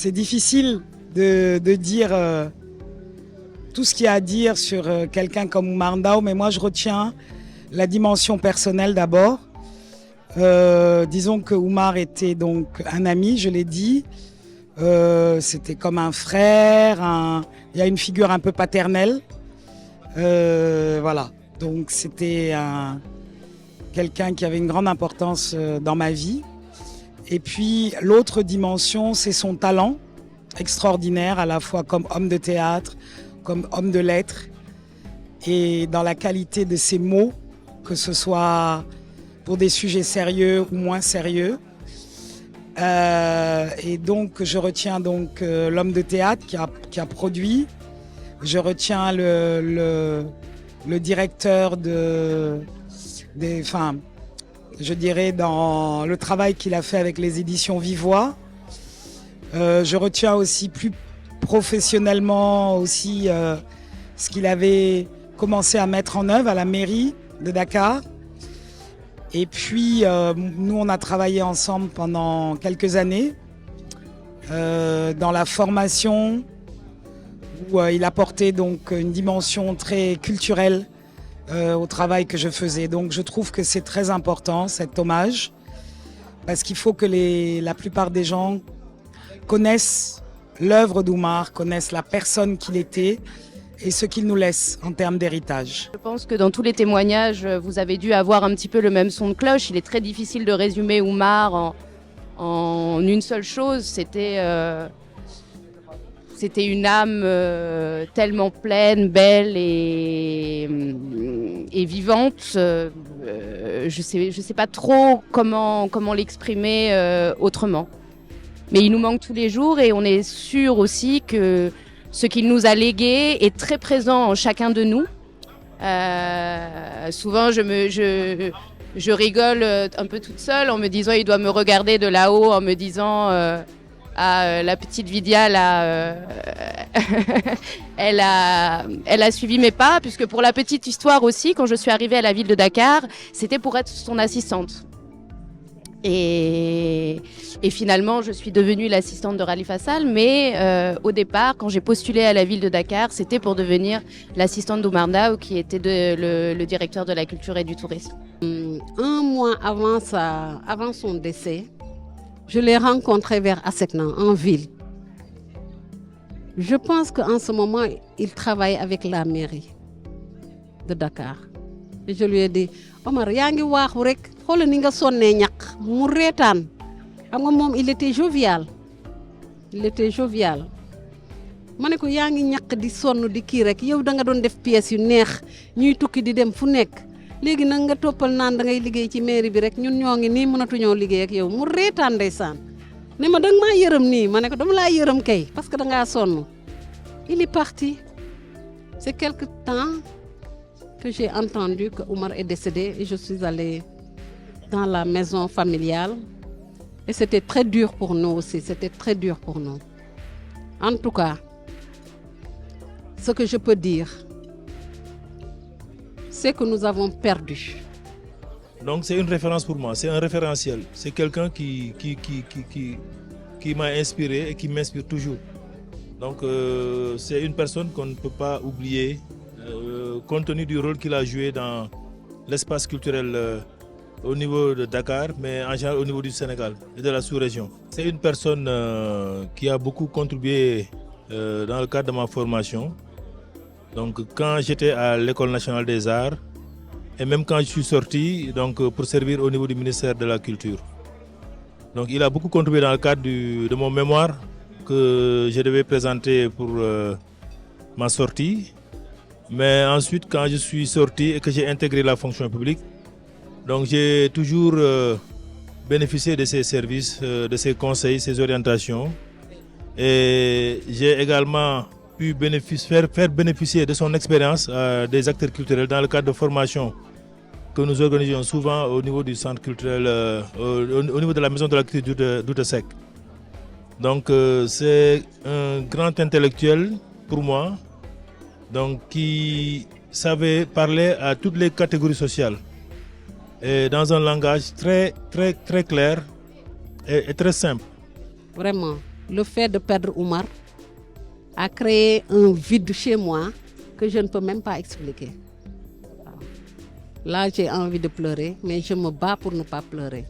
C'est difficile de dire tout ce qu'il y a à dire sur quelqu'un comme Oumar Ndao, mais moi je retiens la dimension personnelle d'abord. Disons que Oumar était donc un ami, je l'ai dit. C'était comme un frère, il y a une figure un peu paternelle. Voilà, donc c'était quelqu'un qui avait une grande importance dans ma vie. Et puis l'autre dimension, c'est son talent extraordinaire, à la fois comme homme de théâtre, comme homme de lettres, et dans la qualité de ses mots, que ce soit pour des sujets sérieux ou moins sérieux. Et donc je retiens donc l'homme de théâtre qui a produit. Je retiens le directeur je dirais dans le travail qu'il a fait avec les éditions Vivois. Je retiens aussi plus professionnellement aussi ce qu'il avait commencé à mettre en œuvre à la mairie de Dakar. Et puis nous on a travaillé ensemble pendant quelques années dans la formation où il apportait donc une dimension très culturelle au travail que je faisais. Donc je trouve que c'est très important cet hommage parce qu'il faut que la plupart des gens connaissent l'œuvre d'Oumar, connaissent la personne qu'il était et ce qu'il nous laisse en termes d'héritage. Je pense que dans tous les témoignages, vous avez dû avoir un petit peu le même son de cloche. Il est très difficile de résumer Oumar en une seule chose. C'était une âme tellement pleine, belle et vivante. Je sais pas trop comment l'exprimer autrement. Mais il nous manque tous les jours et on est sûr aussi que ce qu'il nous a légué est très présent en chacun de nous. Souvent, je rigole un peu toute seule en me disant il doit me regarder de là-haut, en me disant la petite Vidia là, elle a suivi mes pas, puisque pour la petite histoire aussi, quand je suis arrivée à la ville de Dakar, c'était pour être son assistante. Et finalement, je suis devenue l'assistante de Khalifa Sall, mais au départ, quand j'ai postulé à la ville de Dakar, c'était pour devenir l'assistante d'Oumar Ndao, qui était le directeur de la culture et du tourisme. Un mois avant son décès, je l'ai rencontré vers Assekna, en ville. Je pense qu'en ce moment, il travaille avec la mairie de Dakar. Et je lui ai dit, Omar, yangi wax rek, xol ni nga sonné ñak, mu rétane. Xam nga mom il était jovial. Il était jovial. Mané ko yangi ñak di sonn di ki rek, yow da nga doon def pièces yu neex, ñuy tukki di dem fu nekk. Légui nak nga topal naan da ngay liggéey ci mairie bi rek, ñun ñoo ngi ni mënatu ñoo liggéey ak yow. Mu rétane ndeysaan. Né ma dang ma yërëm ni, mané ko dama la yërëm kay parce que da nga sonn. Il est parti. C'est quelque temps que j'ai entendu que Oumar est décédé et je suis allée dans la maison familiale et c'était très dur pour nous aussi, c'était très dur pour nous. En tout cas, ce que je peux dire, c'est que nous avons perdu. Donc c'est une référence pour moi, c'est un référentiel, c'est quelqu'un qui m'a inspiré et qui m'inspire toujours. Donc c'est une personne qu'on ne peut pas oublier. Compte tenu du rôle qu'il a joué dans l'espace culturel au niveau de Dakar, mais en général au niveau du Sénégal et de la sous-région. C'est une personne qui a beaucoup contribué dans le cadre de ma formation. Donc quand j'étais à l'École nationale des arts et même quand je suis sorti donc, pour servir au niveau du ministère de la Culture. Donc il a beaucoup contribué dans le cadre de mon mémoire que je devais présenter pour ma sortie. Mais ensuite, quand je suis sorti et que j'ai intégré la fonction publique, donc j'ai toujours bénéficié de ses services, de ses conseils, ses orientations. Et j'ai également pu faire bénéficier de son expérience des acteurs culturels dans le cadre de formation que nous organisions souvent au niveau du centre culturel, au niveau de la maison de la culture d'Outesec. Donc c'est un grand intellectuel pour moi. Donc, qui savait parler à toutes les catégories sociales et dans un langage très clair et très simple. Vraiment, le fait de perdre Oumar a créé un vide chez moi que je ne peux même pas expliquer. Là, j'ai envie de pleurer, mais je me bats pour ne pas pleurer.